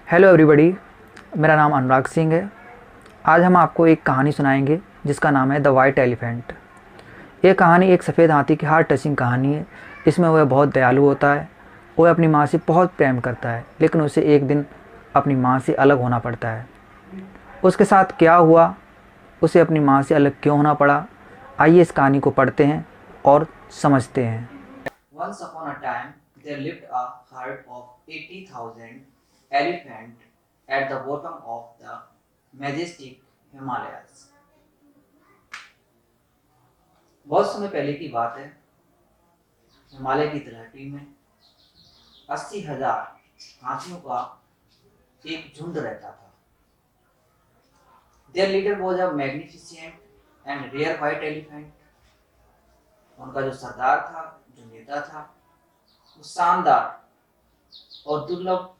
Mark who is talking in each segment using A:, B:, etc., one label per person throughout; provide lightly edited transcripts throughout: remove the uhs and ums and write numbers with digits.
A: Hello everybody, मेरा नाम अनुराग सिंह है। आज हम आपको एक कहानी सुनाएंगे जिसका नाम है द वाइट एलिफेंट। ये कहानी एक सफ़ेद हाथी की हार्ट टचिंग कहानी है। इसमें वह बहुत दयालु होता है। वह अपनी माँ से बहुत प्रेम करता है, लेकिन उसे एक दिन अपनी माँ से अलग होना पड़ता है। उसके साथ क्या हुआ, उसे अपनी माँ से अलग क्यों होना पड़ा, आइए इस कहानी को पढ़ते हैं और समझते हैं।
B: Once upon a time, there lived a herd of 80,000 elephants at the bottom of the majestic Himalayas. बहुत समय पहले की बात है। हिमालय की तलहटी में 80,000 हाथियों का एक झुंड रहता था। Their leader was a magnificent and rare white elephant. उनका जो सरदार था, जो नेता था, वो शानदार और दुर्लभ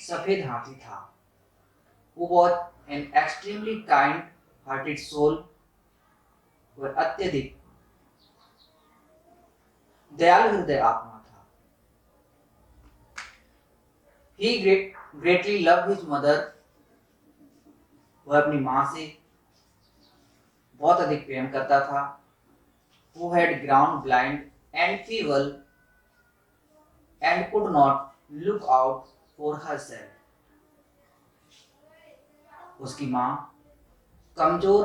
B: सफेद हाथी था। Who was an extremely kind-hearted soul, वह अत्यधिक दयालु हृदय आत्मा था। He greatly loved his mother, वह अपनी माँ से बहुत अधिक प्रेम करता था। Who had grown blind and feeble and could not look out for herself. उसकी माँ कमजोर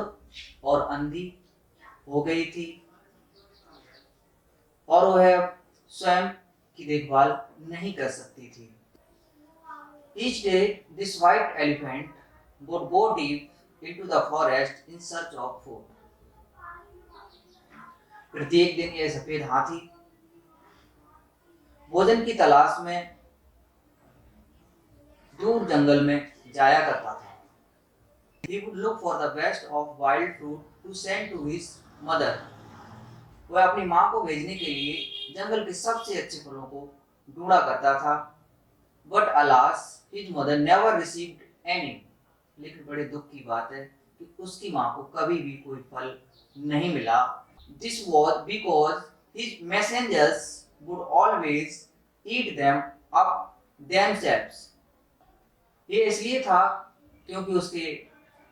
B: और अंधी हो गई थी और वह स्वयं की देखभाल नहीं कर सकती थी। Each day, this white elephant would go deep into the forest in search of food. प्रत्येक दिन यह सफेद हाथी भोजन की तलाश में दूर जंगल में जाया करता था। He would look for the best of wild fruit to send to his mother. वह अपनी माँ को भेजने के लिए जंगल के सबसे अच्छे फलों को ढूंढा करता था। But alas, his mother never received any. लेकिन बड़े दुख की बात है कि उसकी माँ को कभी भी कोई फल नहीं मिला। This was because his messengers would always eat them up themselves. ये इसलिए था क्योंकि उसके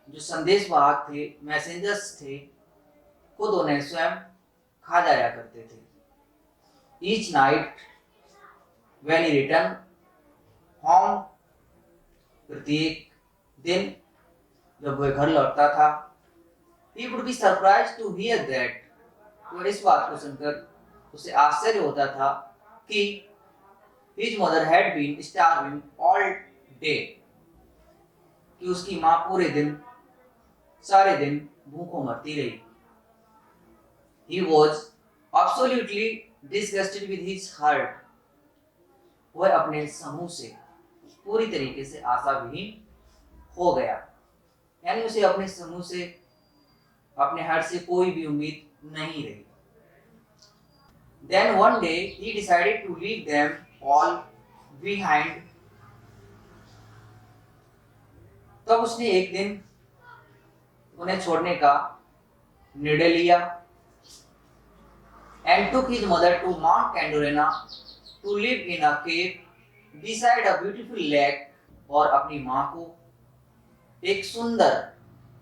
B: जो संदेशवाहक थे, मैसेंजर्स थे, खुद उन्हें स्वयं खा जाया करते थे। Each night when he returned home, प्रत्येक दिन जब वह घर लौटता था, he would be surprised to hear that. तो इस बात को सुनकर उसे आश्चर्य होता था कि his mother had been starving all day, कि उसकी माँ पूरे दिन सारे दिन भूखों मरती रही। He was absolutely disgusted with his herd. वह अपने समूह से पूरी तरीके से आशाविहीन हो गया, यानी उसे अपने समूह से, अपने हर्ड से कोई भी उम्मीद नहीं रही। Then one day he decided to leave them all behind. तब उसने एक दिन उन्हें छोड़ने का निर्णय लिया। And took his mother to Mount Candorena to live in a cave beside a beautiful lake. और अपनी माँ को एक सुंदर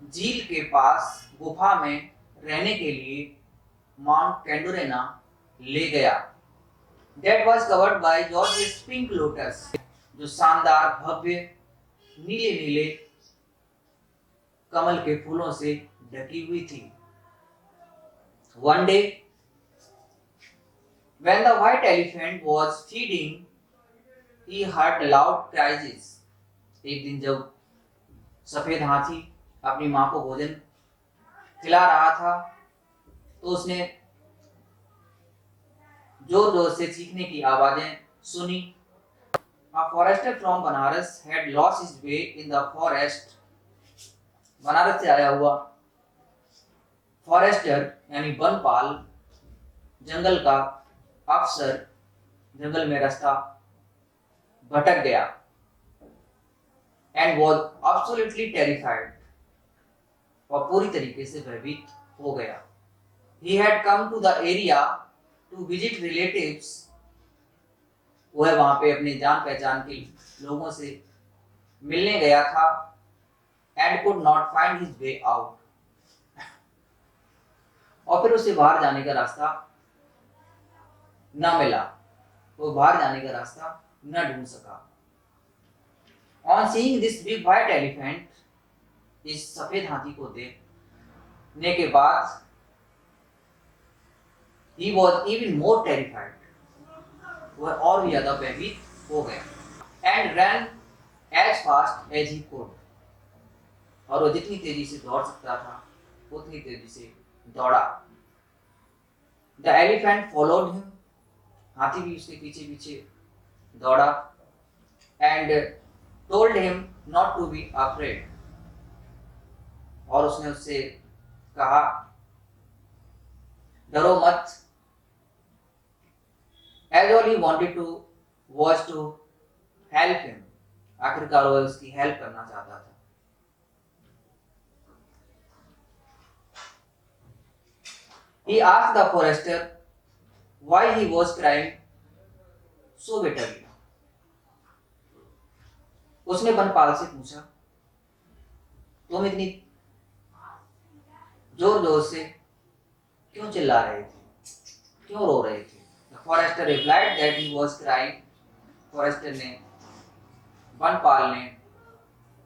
B: झील के पास गुफा में रहने के लिए माउंट कैंडोरेना ले गया। That was covered by gorgeous pink lotus, जो शानदार भव्य नीले नीले कमल के फूलों से ढकी हुई थी। One day, when the white elephant was feeding, he heard loud cries. एक दिन जब सफेद हाथी अपनी माँ को भोजन खिला रहा था, तो उसने जोर जोर से चीखने की आवाजें सुनी। A forester from Banaras had lost his way in the forest. Banaras से आया हुआ फॉरेस्टर यानी वनपाल, जंगल का अफसर, जंगल में रास्ता भटक गया। And was absolutely terrified, और पूरी तरीके से भयभीत हो गया। He had come to the area to visit relatives. वह वहां पे अपने जान पहचान के लोगों से मिलने गया था and could not find his way out, और फिर उसे बाहर जाने का रास्ता न मिला, वो बाहर जाने का रास्ता न ढूंढ सका। On seeing this big white elephant, इस सफेद हाथी को देखने के बाद he was even more terrified, वह और भी ज्यादा भयभीत हो गया। and ran as fast as he could, और वह जितनी तेजी से दौड़ सकता था उतनी तेजी से दौड़ा। the elephant followed him, हाथी भी उसके पीछे पीछे दौड़ा। and told him not to be afraid, और उसने उससे कहा डरो मत। as all he wanted to was to help him, आखिरकार वह उसकी हेल्प करना चाहता था। he asked the forester why he was crying so bitterly, उसने वनपाल से पूछा तुम इतनी जोर जोर से क्यों चिल्ला रहे थे, क्यों रो रहे थे। The forester replied that he was crying, forester ने, वनपाल ने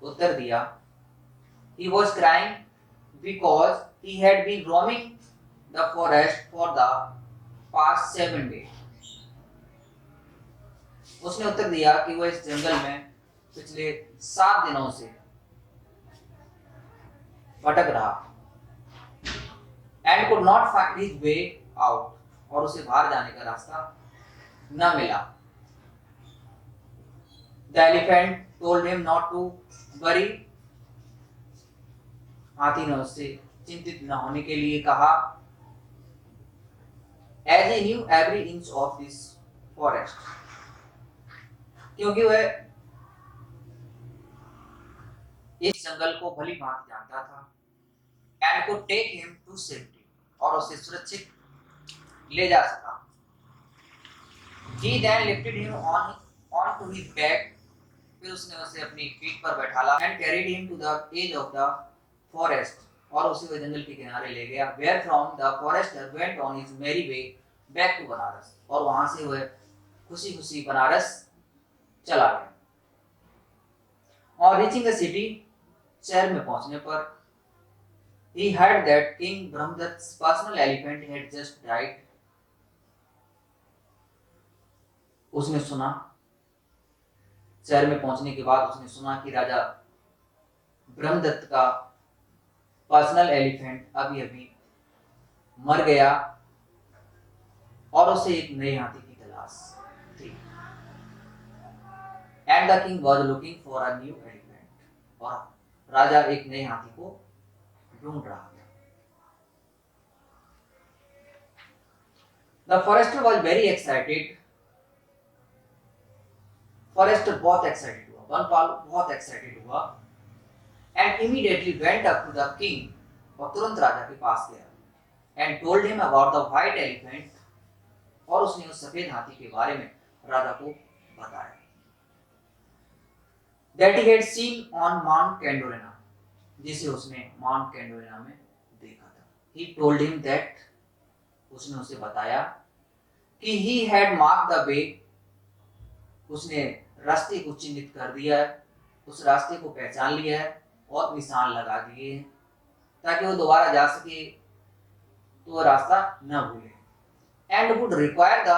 B: उत्तर दिया he was crying because he had been roaming the forest for the past 7 days, उसने उत्तर दिया कि वह इस जंगल में पिछले 7 दिनों से भटक रहा and could not find his way out, और उसे बाहर जाने का रास्ता न मिला। The elephant told him not to worry, हाथी ने उससे चिंतित न होने के लिए कहा। As he knew every inch of this forest, क्योंकि वह इस जंगल को भली भांति जानता था। and could take him to safety, और उसे सुरक्षित ले जा सका। He then lifted him onto his back, फिर उसने उसे अपनी पीठ पर बैठाला and carried him to the edge of the forest, और उसे वह जंगल के किनारे ले गया। Where from the forester went on his merry way back to Banaras, और वहां से वह खुशी खुशी बनारस चला गया। और reaching the city, शहर में पहुंचने पर he heard that King Brahmadatta's personal elephant had just died, उसने सुना, शहर में पहुंचने के बाद उसने सुना कि राजा ब्रह्मदत्त का पर्सनल एलिफेंट अभी अभी मर गया और उसे एक नए हाथी की तलाश थी। And the king was looking for a new elephant, और राजा एक नए हाथी को ढूंढ रहा था। The forester was very excited, forester बहुत एक्साइटेड हुआ, वनपाल बहुत एक्साइटेड हुआ। And immediately went up to the king, और तुरंत राजा के पास गया। And told him about the white elephant, और उसने उस सफेद हाथी के बारे में राजा को बताया। That he had seen on mount Kandorena, जिसे उसने माउंट कैंडोरेना में देखा था। ही टोल्ड हिम दैट, उसने उसे बताया कि he had mark the way, उसने रास्ते को चिन्हित कर दिया है, उस रास्ते को पहचान लिया है और निशान लगा दिए हैं ताकि वो दोबारा जा सके तो वो रास्ता न भूले। And would require the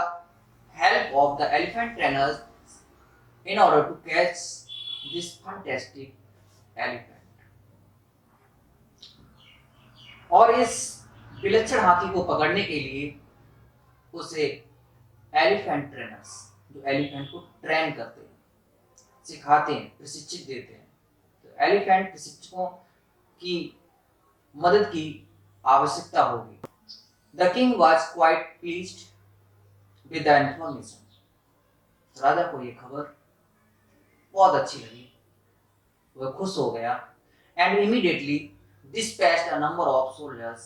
B: help of the elephant trainers in order to catch this fantastic elephant, और इस विलक्षण हाथी को पकड़ने के लिए उसे एलिफेंट ट्रेनर्स, जो एलिफेंट को ट्रेन करते हैं, सिखाते हैं, प्रशिक्षित देते हैं, तो एलिफेंट प्रशिक्षकों की मदद की आवश्यकता होगी। The king was quite pleased with the information, राजा को यह खबर बहुत अच्छी लगी, वह खुश हो गया। And immediately dispatched a number of soldiers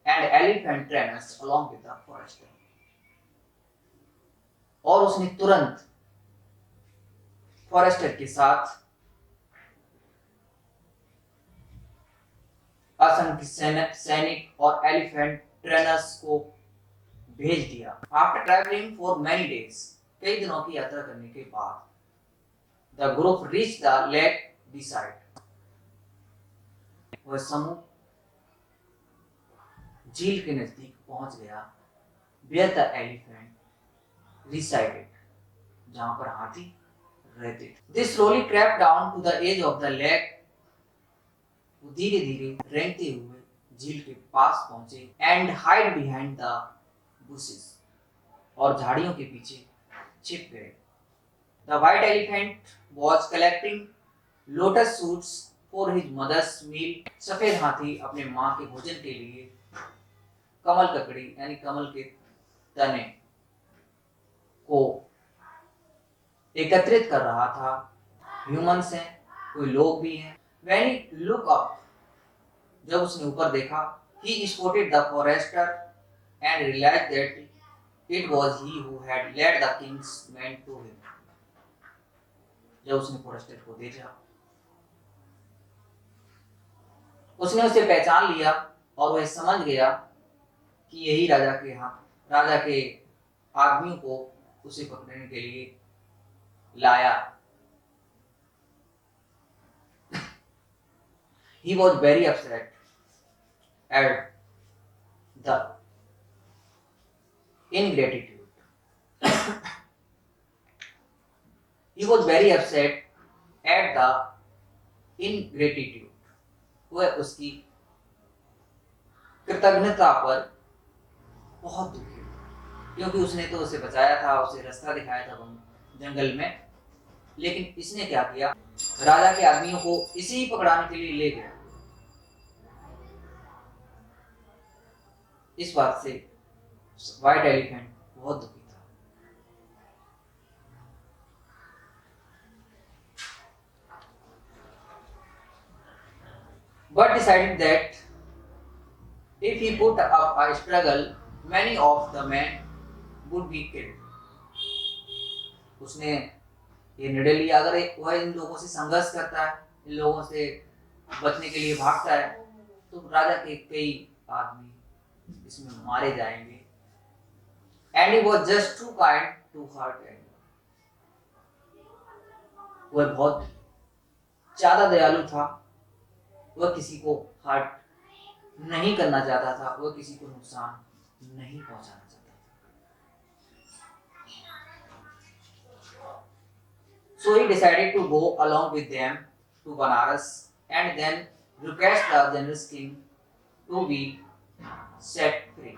B: and elephant trainers along with the forester, और उसने तुरंत फॉरेस्टर के साथ असंख्य सैनिक और एलिफेंट ट्रेनर्स को भेज दिया। After travelling for many days, कई दिनों की यात्रा करने के बाद the group reach the lake beside, वह समूह झील के नजदीक पहुंच गया। वेयर द एलिफेंट रिसाइडेड, जहां पर हाथी रहते थे। They slowly crept down to the edge of the lake, वो धीरे धीरे रेंगते हुए झील के पास पहुंचे। And hide behind the bushes, और झाड़ियों के पीछे छिप गए। The white elephant was collecting lotus shoots for his mother's meal, सफेद हाथी अपने माँ के भोजन के लिए कमल ककड़ी यानी कमल के तने को एकत्रित कर रहा था। ह्यूमंस हैं, कोई लोग भी हैं। When he looked up, जब उसने ऊपर देखा, he spotted the forester and realized that it was he who had led the king's men to him. जब उसने फॉरेस्टर को देखा, उसने उसे पहचान लिया और वह समझ गया कि यही राजा के आदमियों को उसे पकड़ने के लिए लाया। He was very upset at the ingratitude. He was very upset at the ingratitude. वह उसकी कृतज्ञता पर बहुत दुखी हुआ, क्योंकि उसने तो उसे बचाया था, उसे रास्ता दिखाया था जंगल में, लेकिन इसने क्या किया, राजा के आदमियों को इसे ही पकड़ाने के लिए ले गया। इस बात से व्हाइट एलिफेंट बहुत दुखी था। But decided that if he put up a struggle, many of the men would be killed. उसने ये निर्णय लिया, अगर वह इन लोगों से संघर्ष करता है, इन लोगों से बचने के लिए भागता है, तो राजा के कई आदमी इसमें मारे जाएंगे। And he was just too kind to hurt anyone. वह बहुत ज्यादा दयालु था, वह किसी को हर्ट नहीं करना चाहता था, वह किसी को नुकसान नहीं पहुंचाना चाहता था। So he decided to go along with them to Banaras and then request the generous king to be set free.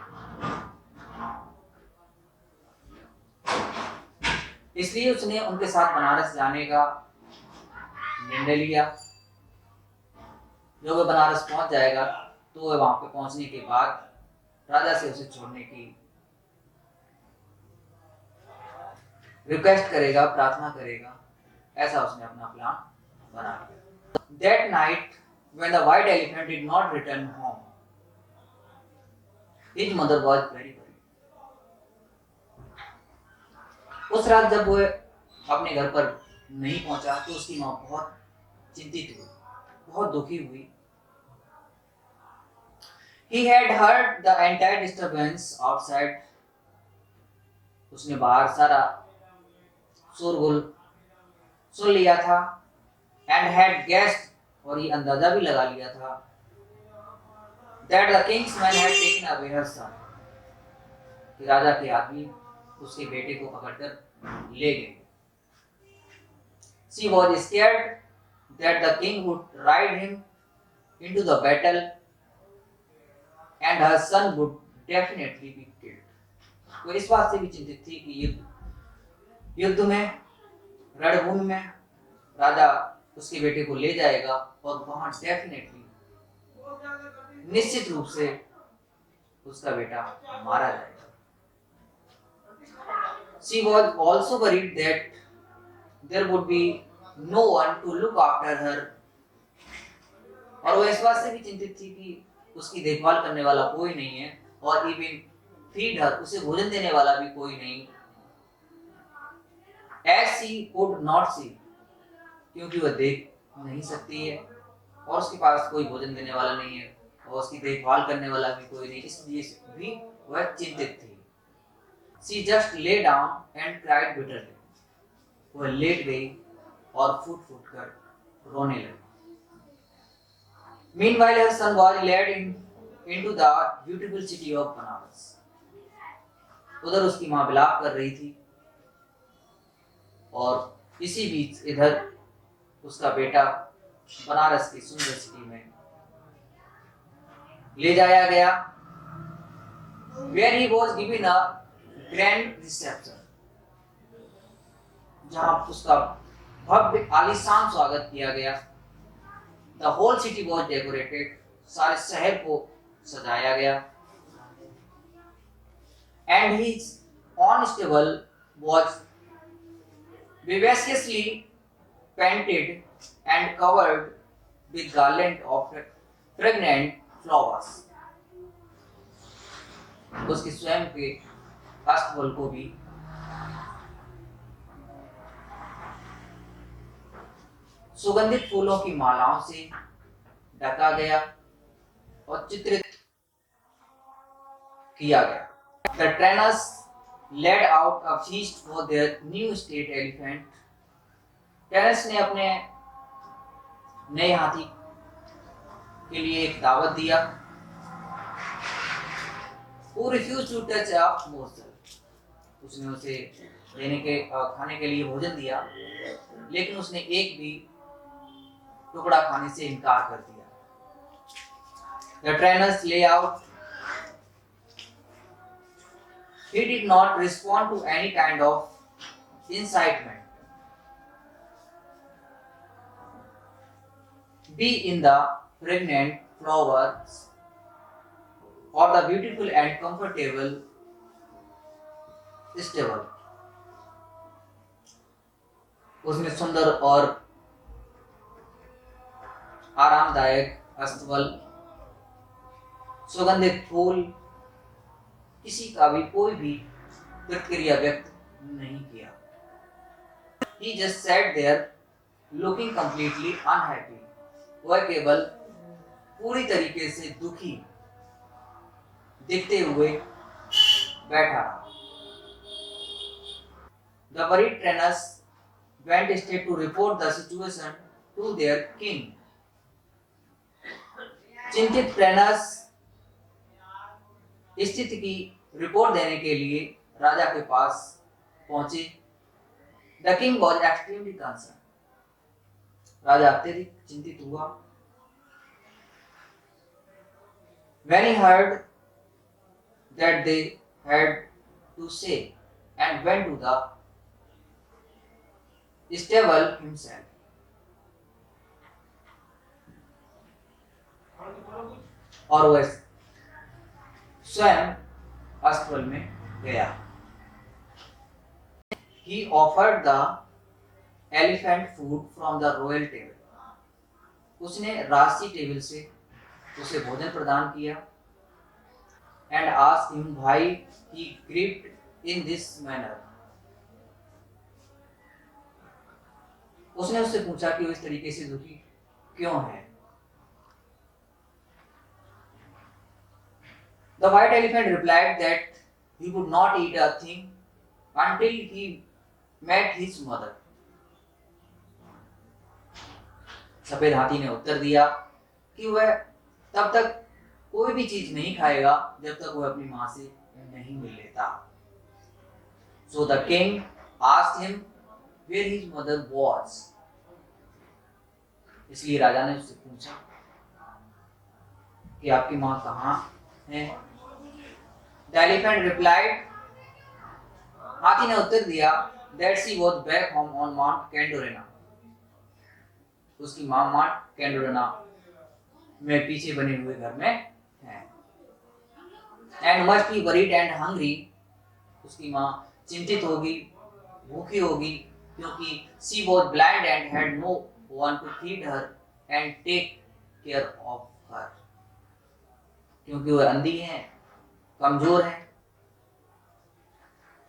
B: इसलिए उसने उनके साथ बनारस जाने का निर्णय लिया। जब वह बनारस पहुंच जाएगा तो वह वहां पे पहुंचने के बाद राजा से उसे छोड़ने की रिक्वेस्ट करेगा, प्रार्थना करेगा। ऐसा उसने अपना प्लान बना लिया। That night when the white elephant did not return home, his mother was very worried. उस रात जब वह अपने घर पर नहीं पहुंचा तो उसकी माँ बहुत चिंतित हुई, बहुत दुखी हुई। He had heard the entire disturbance outside. उसने बाहर सारा शोरगुल सुन लिया था। And had guessed, और ये अंदाजा भी लगा लिया था, that the king's man had taken away her son, कि राजा के आदमी उसके बेटे को पकड़कर ले गए। She was scared that the king would ride him into the battle and her son would definitely be killed. वो इस बात से भी चिंतित थी कि युद्ध में, रणभूमि में राजा उसके बेटे को ले जाएगा और वहां डेफिनेटली, निश्चित रूप से उसका बेटा मारा जाएगा। She was also worried that there would be no one to look after her. और वह इस बात से भी चिंतित थी कि उसकी देखभाल करने वाला कोई नहीं है, और इवन फीड हर, उसे भोजन देने वाला भी कोई नहीं। As she could not see, क्योंकि वह देख नहीं सकती है और उसके पास कोई भोजन देने वाला नहीं है, और उसकी देखभाल करने वाला भी कोई नहीं, इसलिए भी वह चिंतित थी। She just lay down and cried bitterly. वह लेट गई और फूट फूट कर रोने लगी। Meanwhile, her son was led into the beautiful city of Banaras. उधर उसकी माँ विलाप कर रही थी और इसी बीच इधर उसका बेटा बनारस की सुंदर सिटी में ले जाया गया, where he was given a grand reception, जहां उसका भव्य आलीशान स्वागत किया गया। The whole city was decorated, सारे शहर को सजाया गया। And his own stable was vivaciously painted and covered with garland of fragrant flowers. उसके स्वयं के अस्तबल को भी सुगंधित फूलों की मालाओं से ढका गया और चित्रित किया गया। The trainers led out a feast for their new state elephant. Trainers ने अपने नए हाथी के लिए एक दावत दिया। Who refused to touch a morsel. उसने उसे खाने के लिए भोजन दिया, लेकिन उसने एक भी टुकड़ा खाने से इनकार कर दिया। The trainers lay out. He did not respond to any kind of incitement. Be in the fragrant flowers or the beautiful and comfortable stable. उसने सुंदर और आरामदायक अस्तबल, सुगंधित फूल, किसी का भी कोई भी प्रतिक्रिया व्यक्त नहीं किया। He just sat there looking completely unhappy. वह केवल पूरी तरीके से दुखी दिखते हुए बैठा रहा। The worried trainers went straight to report the situation to their king. चिंतित ट्रेनर्स स्थिति की रिपोर्ट देने के लिए राजा के पास पहुंचे। The king was extremely concerned. राजा अत्यधिक चिंतित हुआ। When he heard that they had to say and went to the stable himself. और वह स्वयं अस्तबल में गया। He offered the elephant food from the royal table. उसने राजसी टेबल से उसे भोजन प्रदान किया। And asked him why he grieved in this manner. उसने उससे पूछा कि वो इस तरीके से दुखी क्यों है। The white elephant replied that he would not eat a thing until he met his mother. सफेद हाथी ने उत्तर दिया कि वह तब तक कोई भी चीज नहीं खाएगा जब तक वह अपनी मां से नहीं मिल लेता। So the king asked him where his mother was. इसलिए राजा ने उससे पूछा कि आपकी मां कहाँ है। The elephant replied, हाथी ने उत्तर दिया that she was back home on Mount Kendorena. उसकी मां माउंट कैंडोरेना में पीछे बने हुए घर में है। And must be worried and hungry. उसकी मां चिंतित होगी, भूखी होगी, क्योंकि she was blind and had no one to feed her and take care of her. क्योंकि वह अंधी है, कमजोर है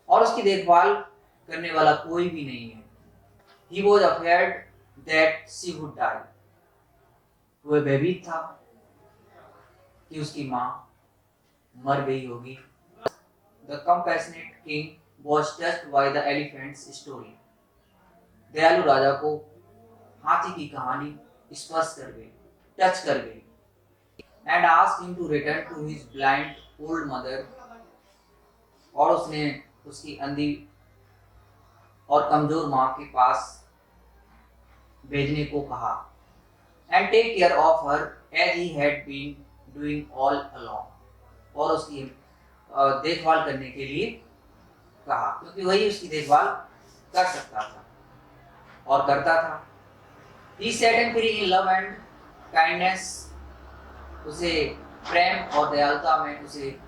B: और उसकी देखभाल करने वाला कोई भी नहीं है। He was afraid that she would die. वह भयभीत था कि उसकी माँ मर गई होगी। The compassionate king was touched by the elephants story. दयालु राजा को हाथी की कहानी स्पर्श कर गई, टच कर गई। And asked him to return to his blind old mother. और उसने उसकी अंधी और कमजोर माँ के पास भेजने को कहा। And take care of her as he had been doing all along. और उसकी देखभाल करने के लिए कहा, क्योंकि वही उसकी देखभाल कर सकता था और करता था। He set him free in love and kindness। उसे प्रेम और दयालुता में उसे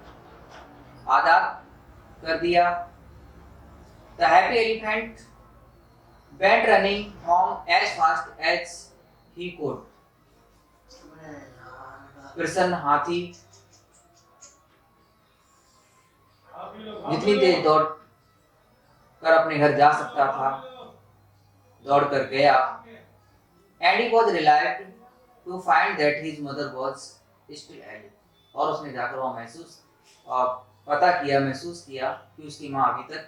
B: आजाद कर दिया। The happy elephant went running home as fast as he could। प्रसन्न हाथी जितनी तेज दौड़ कर अपने घर जा सकता था, दौड़ कर गया। And he was relieved to find that his mother was still alive। और उसने जाकर वह महसूस किया कि उसकी माँ अभी तक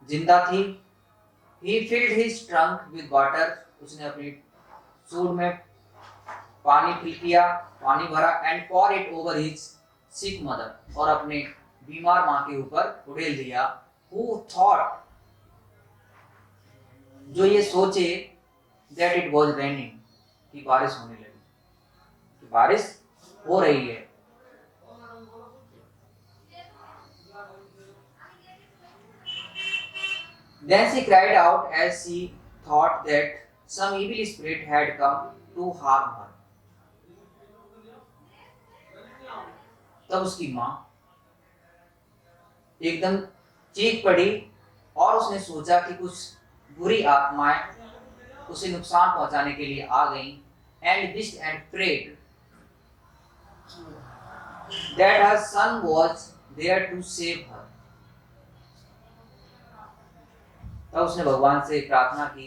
B: जिंदा थी। He filled his trunk with water। उसने अपनी सूंड में पानी फिल किया, पानी भरा। And pour it over his sick mother। और अपने बीमार माँ के ऊपर उड़ेल दिया। Who thought, जो ये सोचे, that it was raining, कि बारिश होने लगी, कि बारिश हो रही है। Then she cried out as she thought that some evil spirit had come to harm her। तब उसकी माँ एकदम चीख पड़ी और उसने सोचा कि कुछ बुरी आत्माएं उसे नुकसान पहुंचाने के लिए आ गईं। And wished and prayed that her son was there to save her। तब उसने भगवान से प्रार्थना की,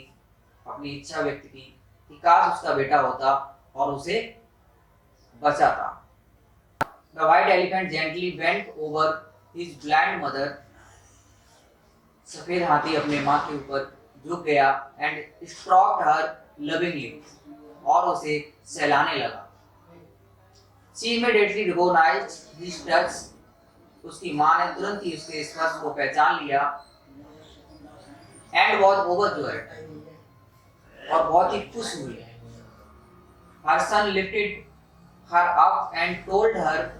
B: अपनी इच्छा व्यक्त की कि काश उसका बेटा होता और उसे बचाता। The white elephant gently bent over his blind mother। सफेद हाथी अपने माँ के ऊपर झुक गया। And stroked her lovingly। और उसे सहलाने लगा। She immediately recognized his touch। उसकी माँ ने तुरंत ही उसके स्पर्श को पहचान लिया। And was overjoyed। और बहुत ही खुश हुई। Her son lifted her up and told her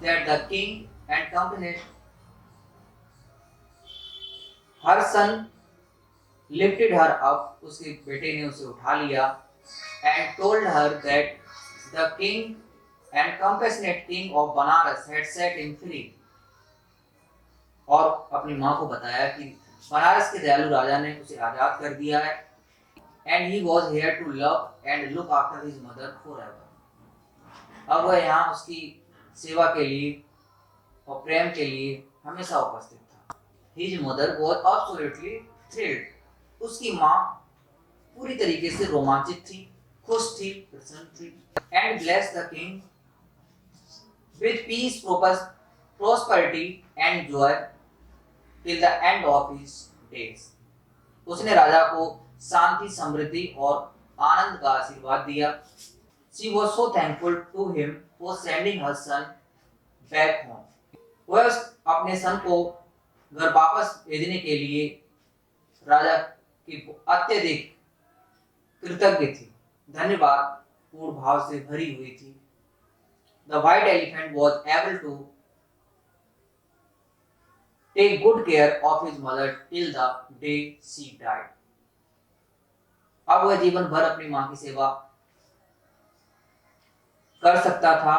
B: that the king and company। Her son lifted her up। उसके बेटे ने उसे उठा लिया। And told her that the king and compassionate king of Banaras had set him free। और अपनी माँ को बताया कि बनारस के दयालु राजा ने उसे आजाद कर दिया है। And he was here to love and look after his mother forever। अब वह यहाँ उसकी सेवा के लिए और प्रेम के लिए हमेशा उपस्थित था। His mother was absolutely thrilled। उसकी माँ पूरी तरीके से रोमांचित थी, खुश थी, प्रसन्न थी। And blessed the king with peace, prosperity and joy till the end of his days। उसने राजा को शांति, समृद्धि और आनंद का आशीर्वाद दिया। She was so thankful to him for sending her son back home। वह अपने सन को घर वापस भेजने के लिए राजा की अत्यधिक कृतज्ञ थी, धन्यवाद पूर्ण भाव से भरी हुई थी। The white elephant was able to take good care of his mother till the day she died। अब वह जीवन भर अपनी माँ की सेवा कर सकता था।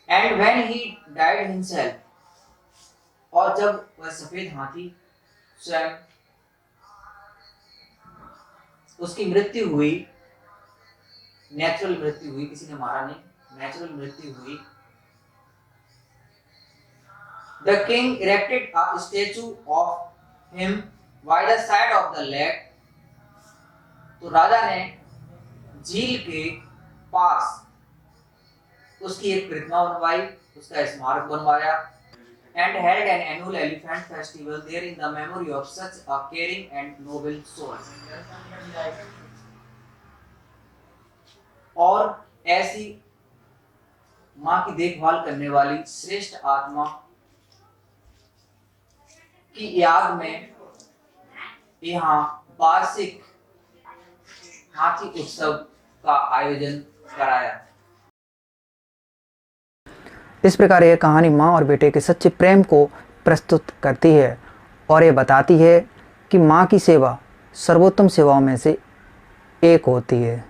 B: And when he died himself। और जब वह सफेद हाथी स्वयं उसकी मृत्यु हुई, नेचुरल मृत्यु हुई, किसी ने मारा नहीं, नेचुरल मृत्यु हुई। The king erected a statue of him by the side of the lake। तो राजा ने झील के पास उसकी एक प्रतिमा बनवाई, उसका स्मारक बनवाया, and held an annual elephant festival there in the memory of such a caring and noble soul. और ऐसी माँ की देखभाल करने वाली श्रेष्ठ आत्मा की याद में यहाँ वार्षिक हाथी उत्सव का आयोजन कराया।
A: इस प्रकार यह कहानी माँ और बेटे के सच्चे प्रेम को प्रस्तुत करती है और ये बताती है कि माँ की सेवा सर्वोत्तम सेवाओं में से एक होती है।